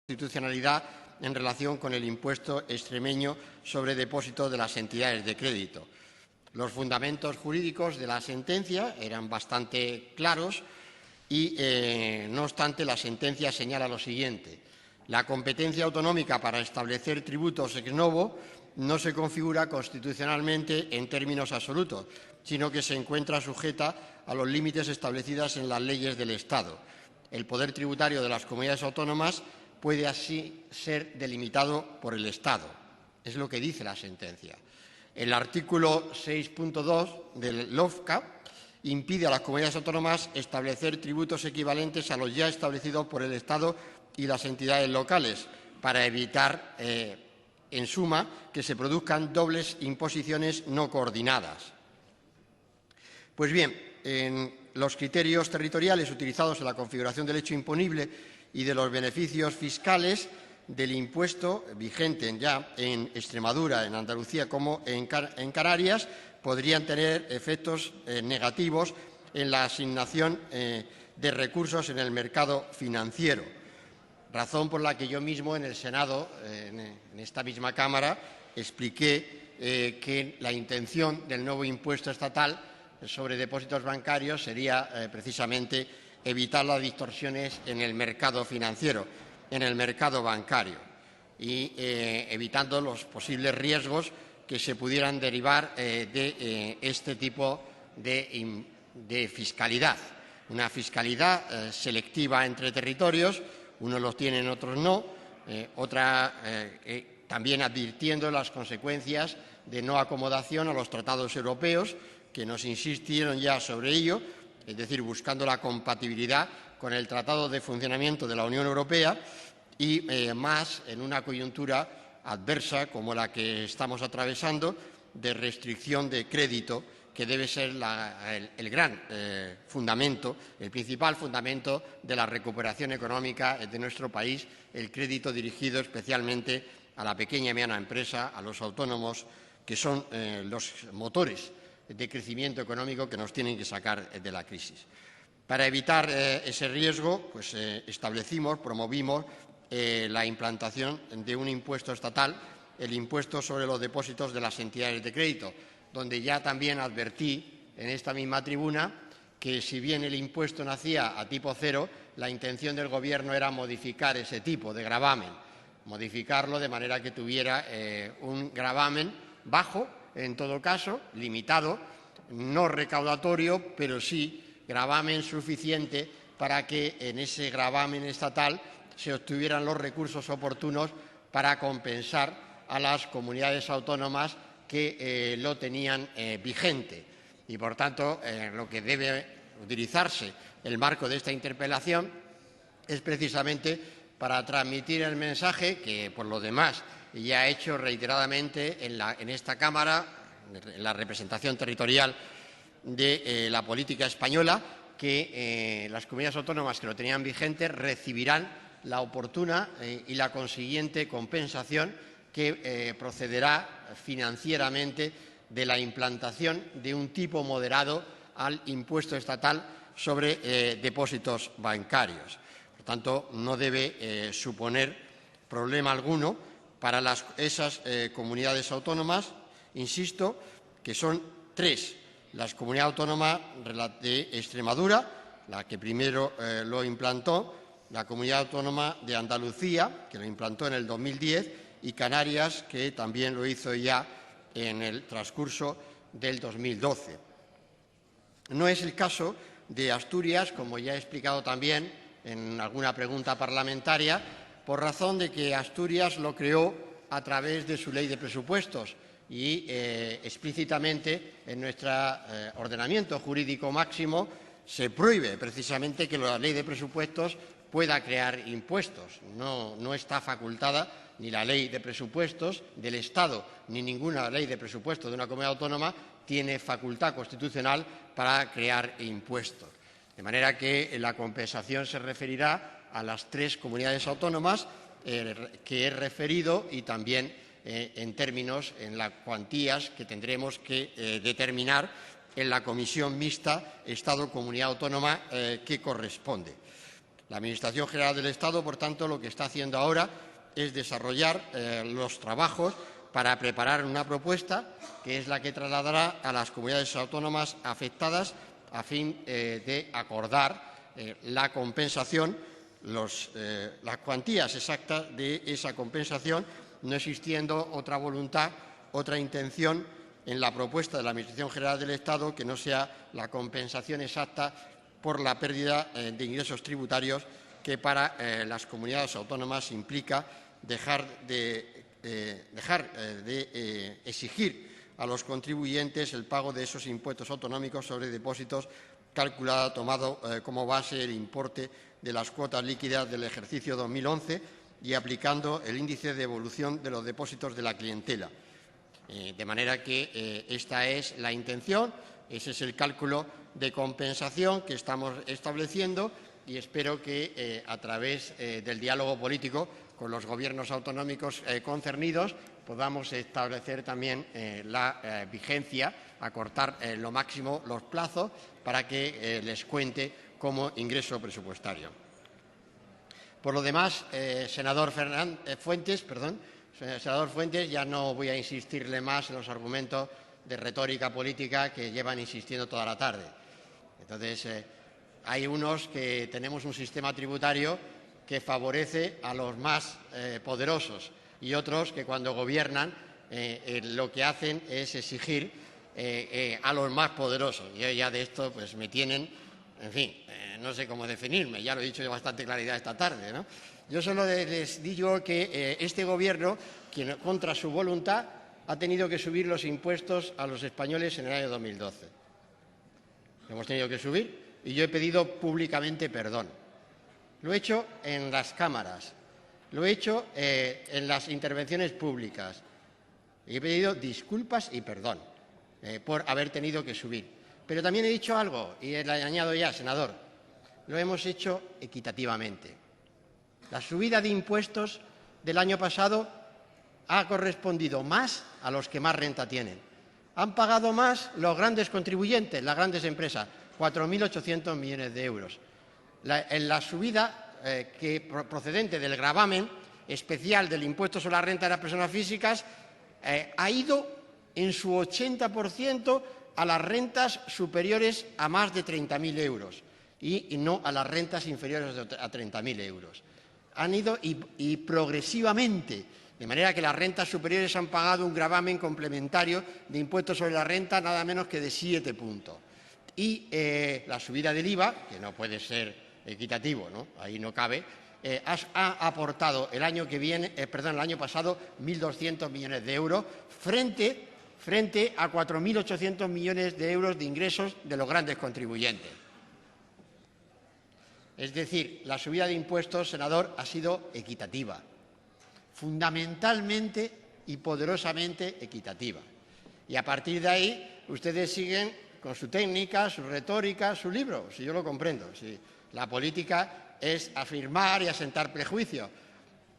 constitucionalidad en relación con el impuesto extremeño sobre depósito de las entidades de crédito. Los fundamentos jurídicos de la sentencia eran bastante claros y, no obstante, la sentencia señala lo siguiente. La competencia autonómica para establecer tributos ex novo no se configura constitucionalmente en términos absolutos, sino que se encuentra sujeta a los límites establecidos en las leyes del Estado. El poder tributario de las comunidades autónomas puede así ser delimitado por el Estado. Es lo que dice la sentencia. El artículo 6.2 del LOFCA impide a las comunidades autónomas establecer tributos equivalentes a los ya establecidos por el Estado y las entidades locales, para evitar, en suma, que se produzcan dobles imposiciones no coordinadas. Pues bien, en los criterios territoriales utilizados en la configuración del hecho imponible y de los beneficios fiscales del impuesto vigente ya en Extremadura, en Andalucía como en Canarias, podrían tener efectos negativos en la asignación de recursos en el mercado financiero, razón por la que yo mismo en el Senado, en esta misma Cámara, expliqué que la intención del nuevo impuesto estatal sobre depósitos bancarios sería precisamente evitar las distorsiones en el mercado financiero, en el mercado bancario, y evitando los posibles riesgos que se pudieran derivar de este tipo de fiscalidad. Una fiscalidad selectiva entre territorios, unos los tienen, otros no, también advirtiendo las consecuencias de no acomodación a los tratados europeos, que nos insistieron ya sobre ello, es decir, buscando la compatibilidad con el Tratado de Funcionamiento de la Unión Europea y más en una coyuntura adversa como la que estamos atravesando, de restricción de crédito, que debe ser el gran fundamento, el principal fundamento de la recuperación económica de nuestro país, el crédito dirigido especialmente a la pequeña y mediana empresa, a los autónomos, que son los motores de crecimiento económico que nos tienen que sacar de la crisis. Para evitar ese riesgo, pues promovimos la implantación de un impuesto estatal, el impuesto sobre los depósitos de las entidades de crédito, donde ya también advertí en esta misma tribuna que, si bien el impuesto nacía a tipo cero, la intención del Gobierno era modificar ese tipo de gravamen, modificarlo de manera que tuviera un gravamen bajo, en todo caso, limitado, no recaudatorio, pero sí gravamen suficiente para que en ese gravamen estatal se obtuvieran los recursos oportunos para compensar a las comunidades autónomas que lo tenían vigente. Y, por tanto, lo que debe utilizarse el marco de esta interpelación es precisamente para transmitir el mensaje que, por lo demás, ya he hecho reiteradamente en esta Cámara, en la representación territorial de la política española, que las comunidades autónomas que lo tenían vigente recibirán la oportuna y la consiguiente compensación que procederá financieramente de la implantación de un tipo moderado al impuesto estatal sobre depósitos bancarios. Por tanto, no debe suponer problema alguno para esas comunidades autónomas, insisto, que son tres: la comunidad autónoma de Extremadura, la que primero lo implantó, la comunidad autónoma de Andalucía, que lo implantó en el 2010, y Canarias, que también lo hizo ya en el transcurso del 2012. No es el caso de Asturias, como ya he explicado también en alguna pregunta parlamentaria, por razón de que Asturias lo creó a través de su ley de presupuestos y explícitamente en nuestro ordenamiento jurídico máximo se prohíbe precisamente que la ley de presupuestos pueda crear impuestos. No está facultada ni la ley de presupuestos del Estado ni ninguna ley de presupuestos de una comunidad autónoma tiene facultad constitucional para crear impuestos. De manera que la compensación se referirá a las tres comunidades autónomas que he referido, y también en términos, en las cuantías que tendremos que determinar en la comisión mixta Estado-Comunidad Autónoma que corresponde. La Administración General del Estado, por tanto, lo que está haciendo ahora es desarrollar los trabajos para preparar una propuesta que es la que trasladará a las comunidades autónomas afectadas a fin de acordar la compensación, las cuantías exactas de esa compensación, no existiendo otra voluntad, otra intención en la propuesta de la Administración General del Estado que no sea la compensación exacta por la pérdida de ingresos tributarios que para las comunidades autónomas implica dejar de exigir a los contribuyentes el pago de esos impuestos autonómicos sobre depósitos calculado, tomado como base el importe de las cuotas líquidas del ejercicio 2011 y aplicando el índice de evolución de los depósitos de la clientela. De manera que esta es la intención, ese es el cálculo de compensación que estamos estableciendo y espero que a través del diálogo político con los gobiernos autonómicos concernidos podamos establecer también la vigencia, acortar lo máximo los plazos para que les cuente como ingreso presupuestario. Por lo demás, senador Fuentes, ya no voy a insistirle más en los argumentos de retórica política que llevan insistiendo toda la tarde. Entonces, hay unos que tenemos un sistema tributario que favorece a los más poderosos y otros que cuando gobiernan lo que hacen es exigir a los más poderosos. Yo ya de esto pues me tienen, en fin, no sé cómo definirme, ya lo he dicho de bastante claridad esta tarde, ¿no? Yo solo les digo que este Gobierno, quien contra su voluntad, ha tenido que subir los impuestos a los españoles en el año 2012. Lo hemos tenido que subir y yo he pedido públicamente perdón. Lo he hecho en las cámaras, lo he hecho en las intervenciones públicas. He pedido disculpas y perdón por haber tenido que subir. Pero también he dicho algo, y le añado ya, senador, lo hemos hecho equitativamente. La subida de impuestos del año pasado ha correspondido más a los que más renta tienen. Han pagado más los grandes contribuyentes, las grandes empresas, 4.800 millones de euros. En la subida procedente del gravamen especial del impuesto sobre la renta de las personas físicas ha ido en su 80% a las rentas superiores a más de 30.000 euros y no a las rentas inferiores a 30.000 euros. Han ido y progresivamente, de manera que las rentas superiores han pagado un gravamen complementario de impuestos sobre la renta nada menos que de 7 puntos. Y la subida del IVA, que no puede ser equitativo, ¿no? Ahí no cabe, ha aportado el año pasado 1.200 millones de euros frente a 4.800 millones de euros de ingresos de los grandes contribuyentes. Es decir, la subida de impuestos, senador, ha sido equitativa, fundamentalmente y poderosamente equitativa. Y a partir de ahí, ustedes siguen con su técnica, su retórica, su libro, si yo lo comprendo. Si la política es afirmar y asentar prejuicios,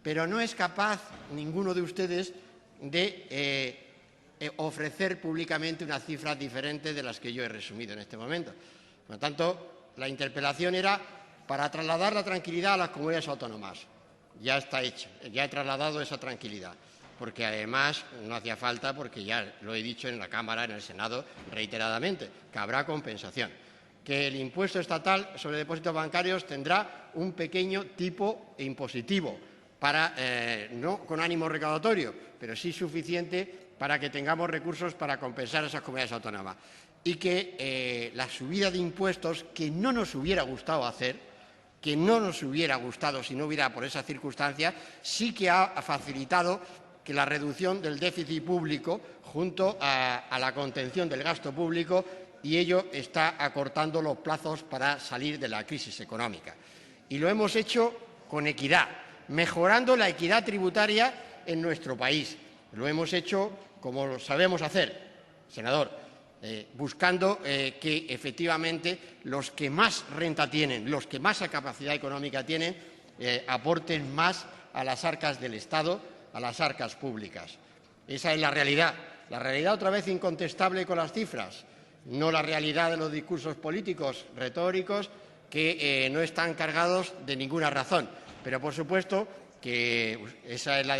pero no es capaz ninguno de ustedes de ofrecer públicamente unas cifras diferentes de las que yo he resumido en este momento. Por lo tanto, la interpelación era para trasladar la tranquilidad a las comunidades autónomas. Ya está hecho, ya he trasladado esa tranquilidad, porque además no hacía falta, porque ya lo he dicho en la Cámara, en el Senado, reiteradamente, que habrá compensación, que el impuesto estatal sobre depósitos bancarios tendrá un pequeño tipo impositivo, no con ánimo recaudatorio, pero sí suficiente para que tengamos recursos para compensar a esas comunidades autónomas. Y que la subida de impuestos, que no nos hubiera gustado hacer, que no nos hubiera gustado si no hubiera por esas circunstancias, sí que ha facilitado que la reducción del déficit público junto a la contención del gasto público, y ello está acortando los plazos para salir de la crisis económica. Y lo hemos hecho con equidad, mejorando la equidad tributaria en nuestro país. Lo hemos hecho como lo sabemos hacer, senador, buscando que efectivamente los que más renta tienen, los que más capacidad económica tienen, aporten más a las arcas del Estado, a las arcas públicas. Esa es la realidad otra vez incontestable con las cifras, no la realidad de los discursos políticos retóricos que no están cargados de ninguna razón. Pero, por supuesto, que esa es la